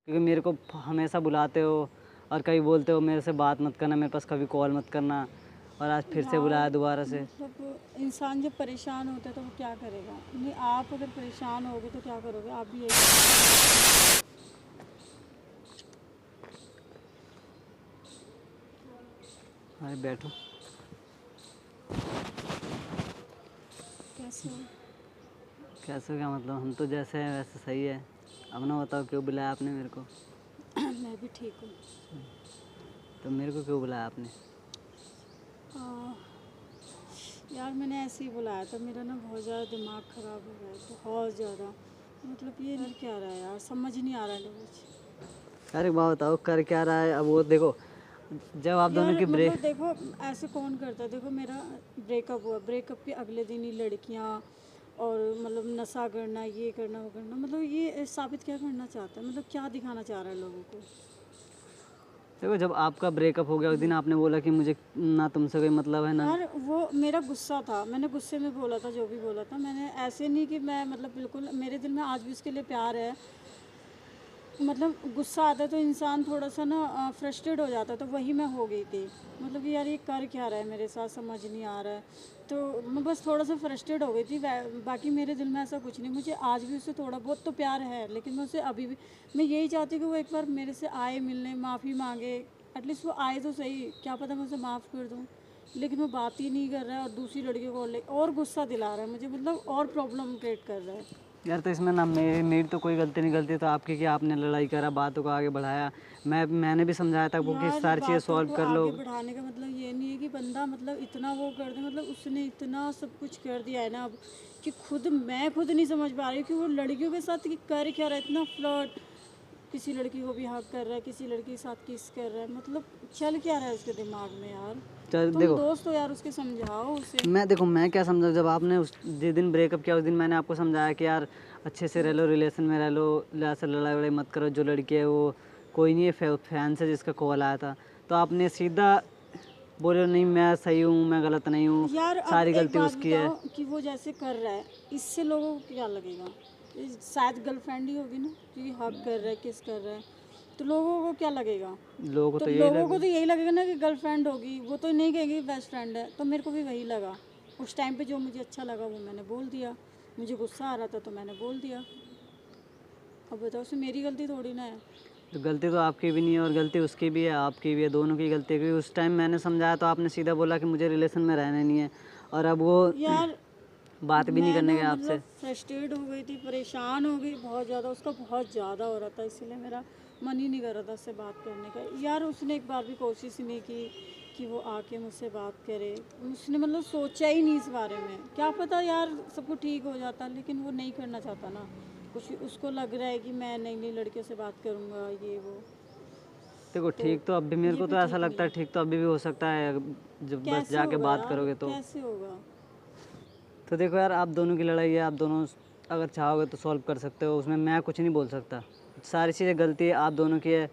क्योंकि मेरे को हमेशा बुलाते हो और कभी बोलते हो मेरे से बात मत करना, मेरे पास कभी कॉल मत करना, और आज फिर से बुलाया दोबारा से। मतलब इंसान जब परेशान होता है तो वो क्या करेगा? नहीं, आप अगर परेशान होगे तो क्या करोगे? आप भी यही अरे बैठो। कैसे हो? कैसे क्या मतलब, हम तो जैसे हैं वैसे सही है। अपना बताओ, क्यों बुलाया आपने मेरे को? मैं भी ठीक हूँ। तो मेरे को क्यों बुलाया आपने? आ, यार मैंने ऐसे ही बुलाया था, मेरा ना बहुत ज़्यादा दिमाग ख़राब हो रहा है, बहुत ज़्यादा। मतलब ये कर क्या रहा है यार, समझ नहीं आ रहा है कुछ। अरे बात बताओ, कर क्या रहा है? अब वो देखो, जब आप दोनों यार की ब्रेक। मतलब देखो, ऐसे कौन करता है? देखो मेरा ब्रेकअप हुआ, ब्रेकअप के अगले दिन ही लड़कियां और मतलब नशा करना, ये करना, वो करना, मतलब ये साबित क्या करना चाहता है? मतलब क्या दिखाना चाह रहा है लोगों को? देखो, जब आपका ब्रेकअप हो गया उस दिन आपने बोला कि मुझे ना तुमसे कोई मतलब है ना। यार वो मेरा गुस्सा था, मैंने गुस्से में बोला था जो भी बोला था मैंने। ऐसे नहीं कि मैं मतलब बिल्कुल, मेरे दिल में आज भी उसके लिए प्यार है। मतलब गुस्सा आता है तो इंसान थोड़ा सा ना फ्रस्ट्रेट हो जाता है, तो वही मैं हो गई थी। मतलब कि यार ये कर क्या रहा है मेरे साथ, समझ नहीं आ रहा है। तो मैं बस थोड़ा सा फ्रस्ट्रेट हो गई थी। बाकी मेरे दिल में ऐसा कुछ नहीं, मुझे आज भी उससे थोड़ा बहुत तो प्यार है, लेकिन मैं उसे अभी भी, मैं यही चाहती हूँ कि वो एक बार मेरे से आए मिलने, माफ़ी मांगे। एटलीस्ट वो आए तो सही, क्या पता मैं उसे माफ़ कर दूँ। लेकिन वो बात ही नहीं कर रहा है और दूसरी लड़कियों को और गुस्सा दिला रहा है मुझे, मतलब और प्रॉब्लम क्रिएट कर रहा है। यार तो इसमें ना मेरी तो कोई गलती नहीं, गलती तो आपकी कि आपने लड़ाई करा, बातों को आगे बढ़ाया। मैंने भी समझाया था वो कि यार सारी चीज़ें बातों सॉल्व को कर लो। आगे बढ़ाने का मतलब ये नहीं है कि बंदा मतलब इतना वो कर दे, मतलब उसने इतना सब कुछ कर दिया है ना अब, कि मैं खुद नहीं समझ पा रही हूँ कि वो लड़कियों के साथ कि कर क्या रहा है, इतना फ्लर्ट। किसी लड़की को भी हक कर रहा है, किसी लड़की के साथ किस कर रहा है, मतलब चल क्या रहा है उसके दिमाग में यार? चल तुम देखो, दोस्त हो यार उसके, समझाओ उसे। मैं क्या समझा, जब आपने उस जिस दिन ब्रेकअप किया उस दिन मैंने आपको समझाया कि यार अच्छे से रह लो, रिलेशन में रह लो, ऐसे लड़ाई वड़ाई मत करो। जो लड़की है वो कोई नहीं है, फैन से जिसका कॉल आया था, तो आपने सीधा बोले नहीं मैं सही हूँ, मैं गलत नहीं हूँ, यार अब सारी एक गलती बात उसकी है। बताओ कि वो जैसे कर रहा है, इससे लोगों को क्या लगेगा? ये शायद गर्लफ्रेंड ही होगी ना, कि हक कर रहा है, किस कर रहा है, तो लोगों को क्या लगेगा? लोगों को तो तो यही लोगों को लगे। तो यही लगेगा ना कि गर्लफ्रेंड होगी, वो तो नहीं कहेगी बेस्ट फ्रेंड है। तो मेरे को भी वही लगा उस टाइम पे, जो मुझे अच्छा लगा वो मैंने बोल दिया। मुझे गुस्सा आ रहा था तो मैंने बोल दिया। अब बताओ, उसमें मेरी गलती थोड़ी ना है। तो गलती तो आपकी भी नहीं है और गलती उसकी भी है, आपकी भी है, दोनों की गलती है। क्योंकि उस टाइम मैंने समझाया तो आपने सीधा बोला कि मुझे रिलेशन में रहना नहीं है, और अब वो यार बात भी नहीं मैं करने ना गया आपसे। मतलब फ्रस्ट्रेट हो गई थी, परेशान हो गई बहुत ज़्यादा, उसका बहुत ज़्यादा हो रहा था, इसीलिए मेरा मन ही नहीं कर रहा था उससे बात करने का। यार उसने एक बार भी कोशिश ही नहीं की कि वो आके मुझसे बात करे। उसने मतलब सोचा ही नहीं इस बारे में। क्या पता यार सब कुछ ठीक हो जाता, लेकिन वो नहीं करना चाहता ना कुछ। उसको लग रहा है कि मैं नई नई लड़कियों से बात करूँगा, ये वो। देखो, तो ठीक तो अब भी मेरे ये को भी तो ऐसा ठीक नहीं लगता है, है। ठीक तो अभी भी हो सकता है जब बस कैसे जाके होगा बात यार, करोगे तो। कैसे होगा? तो देखो यार, आप दोनों की लड़ाई है, आप दोनों अगर चाहोगे तो सॉल्व कर सकते हो, उसमें मैं कुछ नहीं बोल सकता। सारी चीज़ें गलती है आप दोनों की है,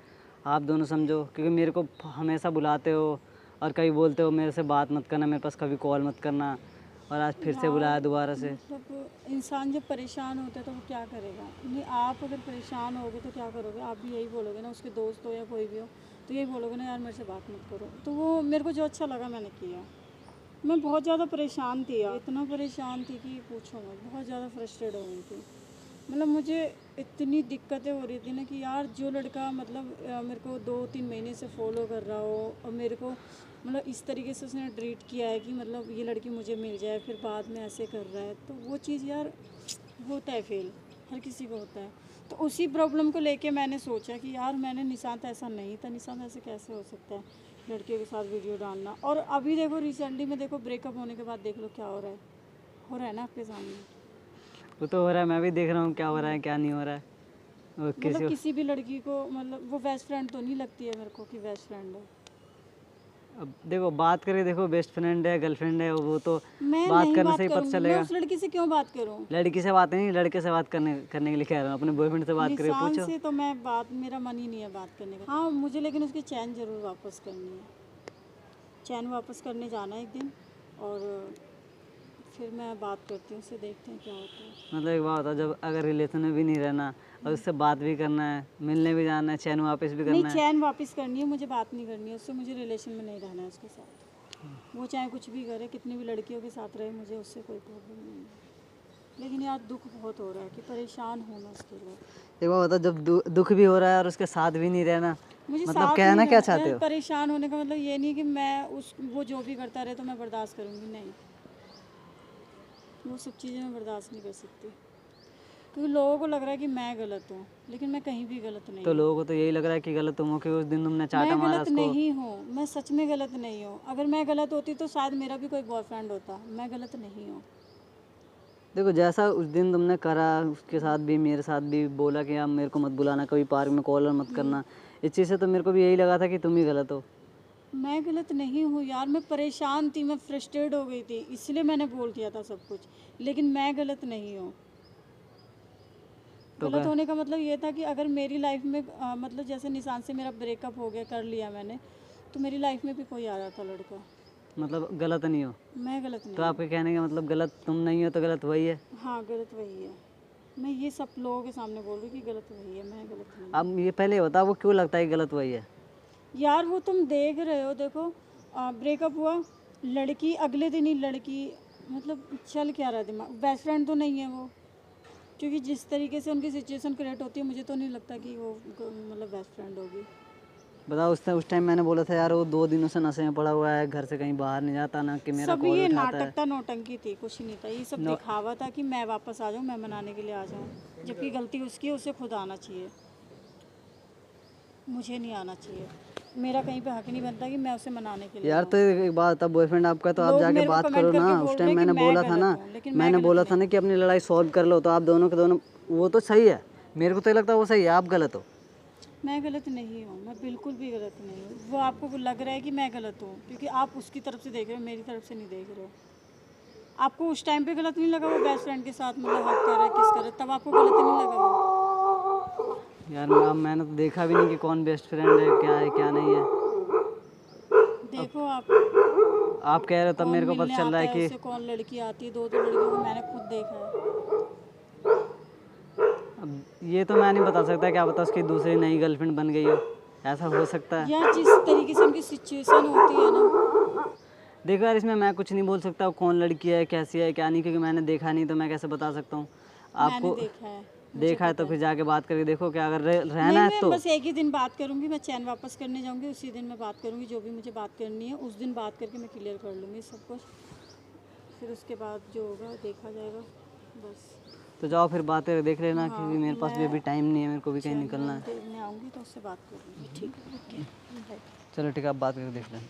आप दोनों समझो। क्योंकि मेरे को हमेशा बुलाते हो और कभी बोलते हो मेरे से बात मत करना, मेरे पास कभी कॉल मत करना, और आज फिर से यार बुलाया दोबारा से। मतलब इंसान जब परेशान होता है तो वो क्या करेगा? नहीं, आप अगर परेशान होगे तो क्या करोगे? आप भी यही बोलोगे ना, उसके दोस्त हो या कोई भी हो, तो यही बोलोगे ना यार मेरे से बात मत करो। तो वो मेरे को जो अच्छा लगा मैंने किया। मैं बहुत ज़्यादा परेशान थी यार, इतना परेशान थी कि पूछो मत, बहुत ज़्यादा फ्रस्ट्रेट हो गई थी। मतलब मुझे इतनी दिक्कतें हो रही थी ना कि यार जो लड़का मतलब मेरे को 2-3 महीने से फॉलो कर रहा हो, और मेरे को मतलब इस तरीके से उसने ट्रीट किया है कि मतलब ये लड़की मुझे मिल जाए, फिर बाद में ऐसे कर रहा है, तो वो चीज़ यार होता है फेल, हर किसी को होता है। तो उसी प्रॉब्लम को लेके मैंने सोचा कि यार मैंने, निशांत ऐसा नहीं था, निशांत ऐसे कैसे हो सकता है लड़कियों के साथ वीडियो डालना। और अभी देखो रिसेंटली में देखो, ब्रेकअप होने के बाद देख लो क्या हो रहा है ना आपके सामने। वो तो हो रहा है, मैं भी देख रहा हूँ क्या हो रहा है क्या नहीं हो रहा है। वो मतलब किसी किसी भी लड़की को, मतलब वो बेस्ट फ्रेंड तो नहीं लगती है मेरे को कि बेस्ट फ्रेंड है। अब देखो, बात करके देखो, बेस्ट फ्रेंड है गर्लफ्रेंड है, वो तो मैं बात नहीं करने से बात ही पता करूँगी, मैं चलेगा। उस लड़की से क्यों बात करूँ? लड़की से बात नहीं, लड़के से बात करने करने के लिए कह रहा हूँ, अपने बॉयफ्रेंड से बात करके निशान पूछो। से तो मैं बात, मेरा मन ही नहीं है बात करने का। हाँ मुझे, लेकिन उसकी चैन ज़रूर वापस करनी है। चैन वापस करने जाना है एक दिन, और फिर मैं बात करती हूँ उससे, देखते हैं क्या होता है। मतलब एक बात होता है, जब अगर रिलेशन में भी नहीं रहना और उससे बात भी करना है, मिलने भी जाना है, चैन वापस भी नहीं, करना है। चैन वापस करनी है, मुझे बात नहीं करनी है उससे, मुझे रिलेशन में नहीं रहना है उसके साथ। वो चाहे कुछ भी करे, कितनी भी लड़कियों के साथ रहे, मुझे उससे कोई प्रॉब्लम नहीं है। लेकिन यार दुख बहुत हो रहा है कि परेशान हूँ मैं उसके लिए। एक बात होता है, जब दुख भी हो रहा है और उसके साथ भी नहीं रहना, मुझे मतलब साथ कहना नहीं क्या रहना- चाहते हो? परेशान होने का मतलब ये नहीं कि मैं वो जो भी करता रहे तो मैं बर्दाश्त करूँगी, नहीं, वो सब चीज़ें मैं बर्दाश्त नहीं कर सकती। क्योंकि लोगों को लग रहा है कि मैं गलत हूँ, लेकिन मैं कहीं भी गलत नहीं तो हूँ। लोगों को तो यही लग रहा है कि गलत तुम हो, कि उस दिन तुमने चाटा मैं मारा गलत उसको। नहीं हूँ, मैं सच में गलत नहीं हूँ। अगर मैं गलत होती तो शायद मेरा भी कोई बॉयफ्रेंड होता। मैं गलत नहीं हूँ। देखो, जैसा उस दिन तुमने करा, उसके साथ भी मेरे साथ भी बोला कि आप मेरे को मत बुलाना कभी पार्क में, कॉलर मत करना, इस चीज़ से तो मेरे को भी यही लगा था कि तुम ही गलत हो। मैं गलत नहीं हूँ यार, मैं परेशान थी, मैं फ्रस्ट्रेट हो गई थी, इसलिए मैंने बोल दिया था सब कुछ। लेकिन मैं गलत नहीं हूँ। तो गलत क्या होने का मतलब ये था कि अगर मेरी लाइफ में मतलब जैसे निशान से मेरा ब्रेकअप हो गया, कर लिया मैंने, तो मेरी लाइफ में भी कोई आ रहा था लड़का। मतलब गलत नहीं हो? मैं गलत नहीं तो हूँ। आपके कहने का मतलब गलत तुम नहीं हो तो गलत वही है? हाँ, गलत वही है। मैं ये सब लोगों के सामने बोल रही हूँ कि गलत वही है, मैं गलत नहीं हूँ। अब ये पहले बता, वो क्यों लगता है कि गलत वही है? यार वो तुम देख रहे हो, देखो ब्रेकअप हुआ, लड़की अगले दिन ही लड़की, मतलब चल क्या रहा है दिमाग, बेस्ट फ्रेंड तो नहीं है वो। क्योंकि जिस तरीके से उनकी सिचुएशन क्रिएट होती है, मुझे तो नहीं लगता कि वो मतलब बेस्ट फ्रेंड होगी। बताओ, उस टाइम मैंने बोला था यार वो 2 दिनों से नशे में पड़ा हुआ है, घर से कहीं बाहर नहीं जाता, ना कि मेरा सब कॉल ये उठाता है। नाटक था, नौटंकी थी, कुछ नहीं था। ये सब दिखावा था कि मैं वापस आ जाऊँ, मैं मनाने के लिए आ जाऊँ, जबकि गलती उसकी है, उसे खुद आना चाहिए, मुझे नहीं आना चाहिए। मेरा कहीं पे हक नहीं बनता कि मैं उसे मनाने के लिए यार आऊँ। तो एक बात था, बॉयफ्रेंड आपका, तो आप लोग जाके मेरे को बात कमेंट करो करके ना। बोल उस रहे टाइम हैं कि मैंने मैं बोला था गलत ना, हूँ, लेकिन मैं मैंने गलत बोला था नहीं। ना कि अपनी लड़ाई सॉल्व कर लो, तो आप दोनों के दोनों, वो तो सही है, मेरे को तो ये लगता है वो सही है, आप गलत हो। मैं गलत नहीं हूँ, मैं बिल्कुल भी गलत नहीं हूँ। वो आपको लग रहा है कि मैं गलत हूँ, क्योंकि आप उसकी तरफ से देख रहे हो, मेरी तरफ से नहीं देख रहे हो। आपको उस टाइम पे गलत नहीं लगा वो बेस्ट फ्रेंड के साथ मतलब हक कर रहा है, किस कर रहा है, तब आपको गलत नहीं लगा वो? यार अब मैंने तो देखा भी नहीं कि कौन बेस्ट फ्रेंड है क्या नहीं है। देखो आप, आप कह रहे हो तब कौन मेरे को मिलने पता चल रहा आता है है कि उससे, कौन लड़की आती है, दो लड़कियों को मैंने खुद देखा है। अब ये तो मैं नहीं बता सकता, क्या पता उसकी दूसरी नई गर्लफ्रेंड बन गई हो, ऐसा हो सकता है। या जिस तरीके से उनकी सिचुएशन होती है ना, देखो यार, इसमें मैं कुछ नहीं बोल सकता कौन लड़की है, कैसी है, क्या नहीं, क्योंकि मैंने देखा नहीं, तो मैं कैसे बता सकता हूँ? मैंने आपको देखा है, मुझे देखा है पता तो फिर जाके बात करके देखो, क्या अगर रहना नहीं, है मैं तो। बस एक ही दिन बात करूंगी, मैं चैन वापस करने जाऊंगी, उसी दिन मैं बात करूंगी, जो भी मुझे बात करनी है उस दिन बात करके मैं क्लियर कर लूँगी सब कुछ। फिर उसके बाद जो होगा देखा जाएगा, बस। तो जाओ फिर बात करके देख लेना, हाँ, क्योंकि मेरे पास भी अभी टाइम नहीं है, मेरे को भी कहीं निकलना है। मैं आऊँगी तो उससे बात कर लूँगी, ठीक है, ओके, बाय। चलो ठीक है, आप बात करके देख लेना।